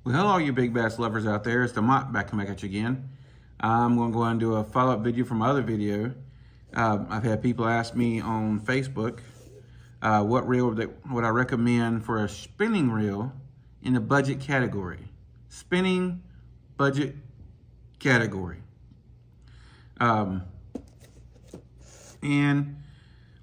Well, hello, you big bass lovers out there. It's the Mott back at you again. I'm going to go and do a follow-up video from my other video. I've had people ask me on Facebook what reel would I recommend for a spinning reel in the budget category. Spinning budget category. And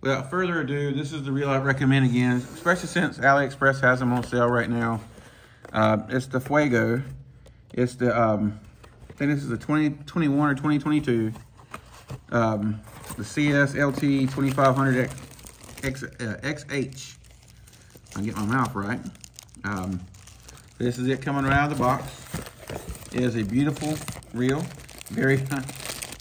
without further ado, this is the reel I recommend again, especially since AliExpress has them on sale right now. It's the Fuego. It's the, I think this is the 2021 or 2022. The CS LT 2500 XH. I'll get my mouth right. This is it coming right out of the box. It is a beautiful reel. Very, I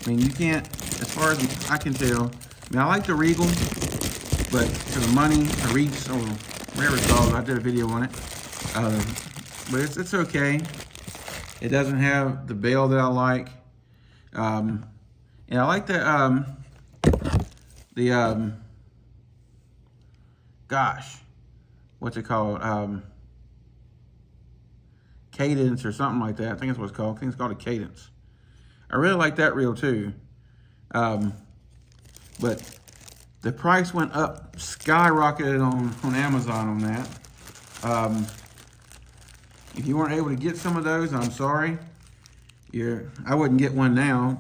mean, you can't, as far as I can tell, I mean, I like the Regal, but for the money, the Reach, or whatever it's called, I did a video on it. But it's okay. It doesn't have the bail that I like. And I like the gosh, what's it called? Cadence or something like that. I think that's what it's called. I think it's called a Cadence. I really like that reel too. But the price went up, skyrocketed on Amazon on that. If you weren't able to get some of those, I'm sorry. I wouldn't get one now.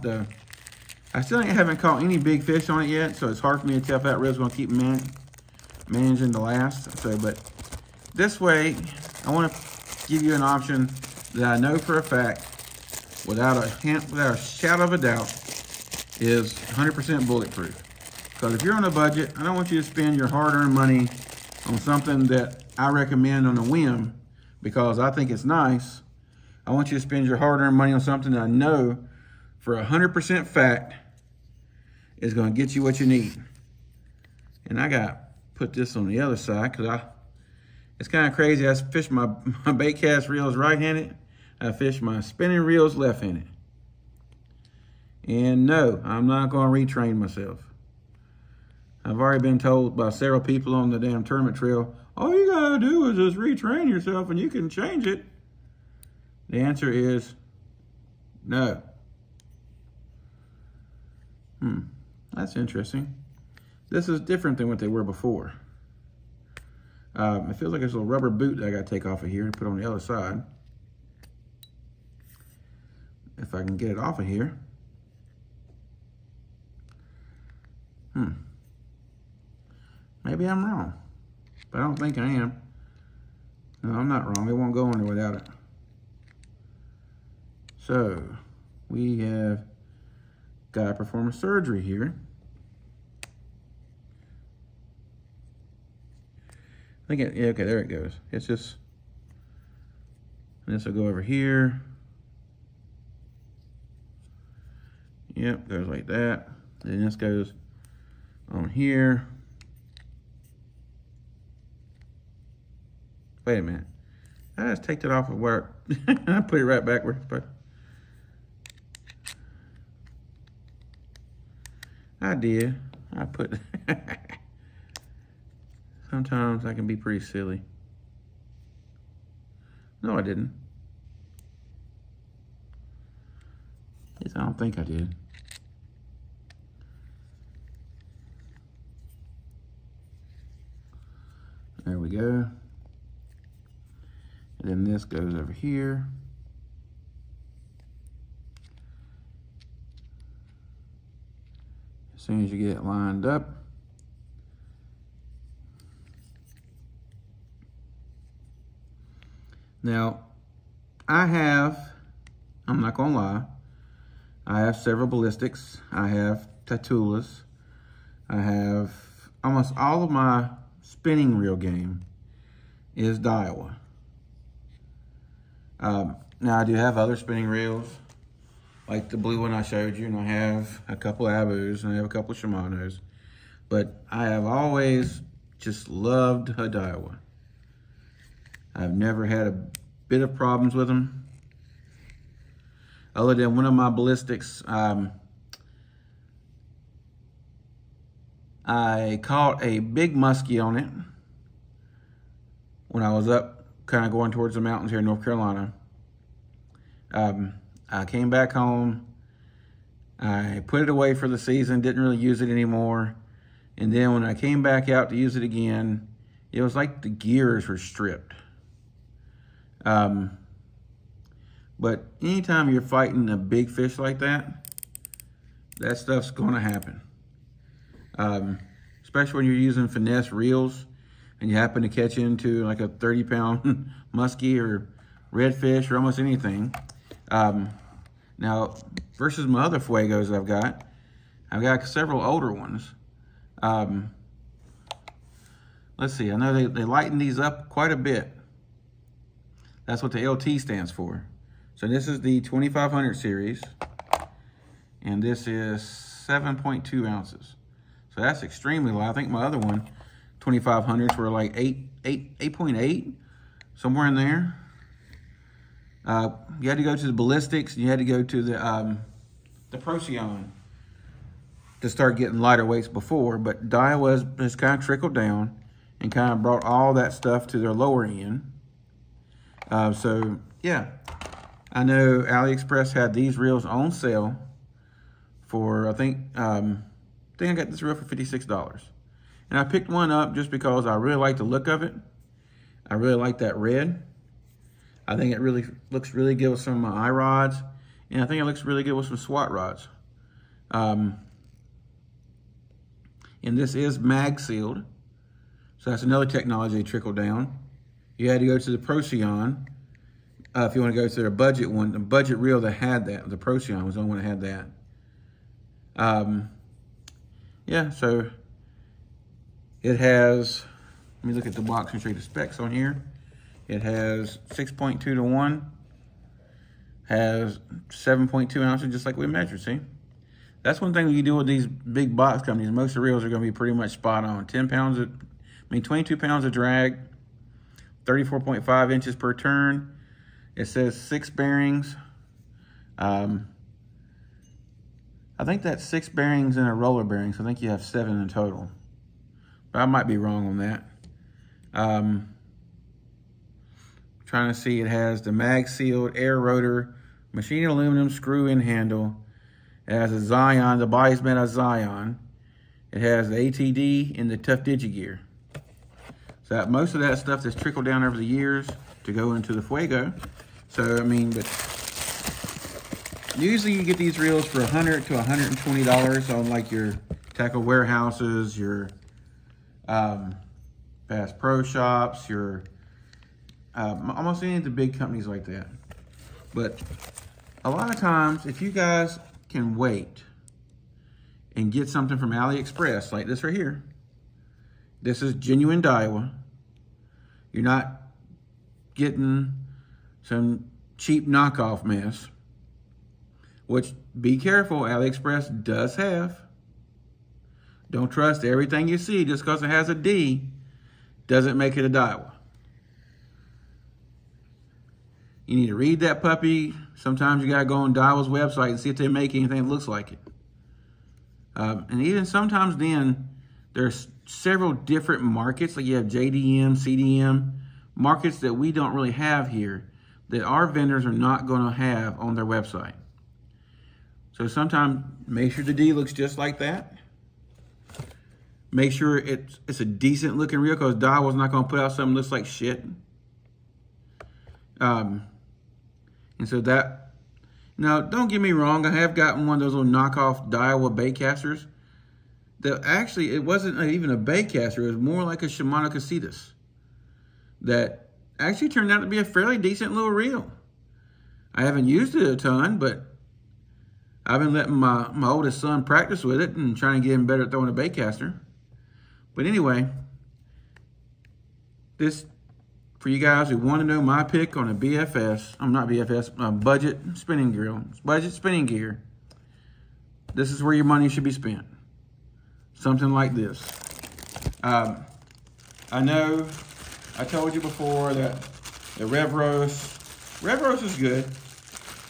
I still haven't caught any big fish on it yet, so it's hard for me to tell if that reel's gonna keep managing to last. So, but this way, I want to give you an option that I know for a fact, without a shadow of a doubt, is 100% bulletproof. Because if you're on a budget, I don't want you to spend your hard-earned money on something that I recommend on a whim because I think it's nice. I want you to spend your hard-earned money on something that I know for 100% fact is going to get you what you need. And I got put this on the other side because it's kind of crazy. I fish my bait cast reels right-handed. I fish my spinning reels left-handed. And no, I'm not going to retrain myself. I've already been told by several people on the damn tournament trail, all you gotta do is just retrain yourself and you can change it. The answer is no. That's interesting. This is different than what they were before. It feels like there's a little rubber boot that I gotta take off of here and put on the other side. If I can get it off of here. Maybe I'm wrong, but I don't think I am. No, I'm not wrong. It won't go in there without it. So, we have got to perform a surgery here. I think yeah, okay, there it goes. It's just, this will go over here. Yep, goes like that. Then this goes on here. Wait a minute. I just take that off of where I put it right backwards, but I did. I put sometimes I can be pretty silly. No, I didn't. At least I don't think I did. There we go. And then this goes over here. As soon as you get it lined up, now I'm not gonna lie, I have several ballistics. I have Tatulas. I have almost all of my spinning reel game is Daiwa. Now I do have other spinning reels, like the blue one I showed you, and I have a couple Abus, and I have a couple Shimanos, but I have always just loved a Daiwa. I've never had a bit of problems with them, other than one of my ballistics, I caught a big muskie on it when I was up kind of going towards the mountains here in North Carolina. I came back home. I put it away for the season, didn't really use it anymore. And then when I came back out to use it again, it was like the gears were stripped. But anytime you're fighting a big fish like that, that stuff's gonna happen. Especially when you're using finesse reels and you happen to catch into like a 30-pound muskie or redfish or almost anything. Now, versus my other Fuegos I've got several older ones. Let's see, I know they lighten these up quite a bit. That's what the LT stands for. So this is the 2500 series, and this is 7.2 ounces. So that's extremely light. I think my other one, 2500s, were like 8.8, somewhere in there. You had to go to the ballistics, and you had to go to the Procyon to start getting lighter weights before, but Daiwa has kind of trickled down and kind of brought all that stuff to their lower end. So yeah, I know AliExpress had these reels on sale for, I think I got this reel for $56. And I picked one up just because I really like the look of it. I really like that red. I think it really looks really good with some of my eye rods. And I think it looks really good with some SWAT rods. And this is Magsealed. So that's another technology that trickled down. You had to go to the Procyon. If you want to go to their budget one, the budget reel that had that, the Procyon was the only one that had that. Yeah, so it has, let me look at the box and show you the specs on here. It has 6.2 to 1, has 7.2 ounces, just like we measured, see? That's one thing you do with these big box companies. Most of the reels are going to be pretty much spot on. 22 pounds of drag, 34.5 inches per turn. It says 6 bearings. I think that's 6 bearings in a roller bearing, so I think you have 7 in total. But I might be wrong on that. Trying to see, it has the Magsealed air rotor, machined aluminum screw-in handle. It has a ZAION, the body's made of ZAION. It has the ATD and the Tough Digi-Gear. So that, most of that stuff that's trickled down over the years to go into the Fuego. So, I mean, but usually you get these reels for $100 to $120 on like your tackle warehouses, your Bass Pro Shops, your almost any of the big companies like that. But a lot of times, if you guys can wait and get something from AliExpress, like this right here, this is genuine Daiwa. You're not getting some cheap knockoff mess, which, be careful, AliExpress does have. Don't trust everything you see just because it has a D doesn't make it a Daiwa. You need to read that puppy. Sometimes you gotta go on Daiwa's website and see if they make anything that looks like it. And even sometimes then, there's several different markets, like you have JDM, CDM, markets that we don't really have here, that our vendors are not gonna have on their website. So sometimes make sure the D looks just like that. Make sure it's a decent looking reel, because Daiwa's not gonna put out something that looks like shit. And so that, now don't get me wrong, I have gotten one of those little knockoff Daiwa baitcasters that actually, it wasn't even a baitcaster, it was more like a Shimano Casitas that actually turned out to be a fairly decent little reel. I haven't used it a ton, but I've been letting my oldest son practice with it and trying to get him better at throwing a baitcaster. But anyway, this, for you guys who want to know my pick on a BFS, I'm not BFS, budget spinning gear, this is where your money should be spent. Something like this. I know I told you before that the Revros is good,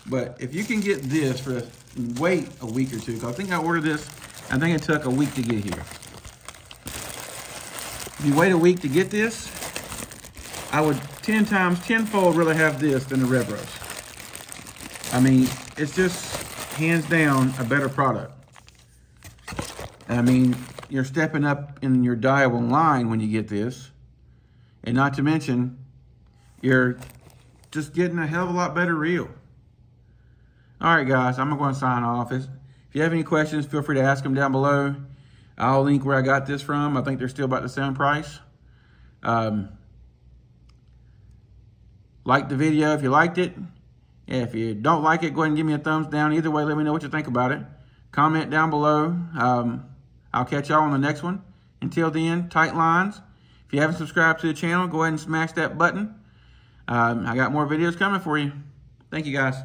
but if you can get this for wait a week or two, because I think I ordered this, I think it took a week to get here. If you wait a week to get this, I would tenfold rather have this than the Revros. I mean, it's just hands down a better product. I mean, you're stepping up in your Daiwa line when you get this. And not to mention, you're just getting a hell of a lot better reel. All right, guys, I'm going to sign off. If you have any questions, feel free to ask them down below. I'll link where I got this from. I think they're still about the same price. Like the video if you liked it. If you don't like it, go ahead and give me a thumbs down. Either way, let me know what you think about it. Comment down below. I'll catch y'all on the next one. Until then, tight lines. If you haven't subscribed to the channel, go ahead and smash that button. I got more videos coming for you. Thank you, guys.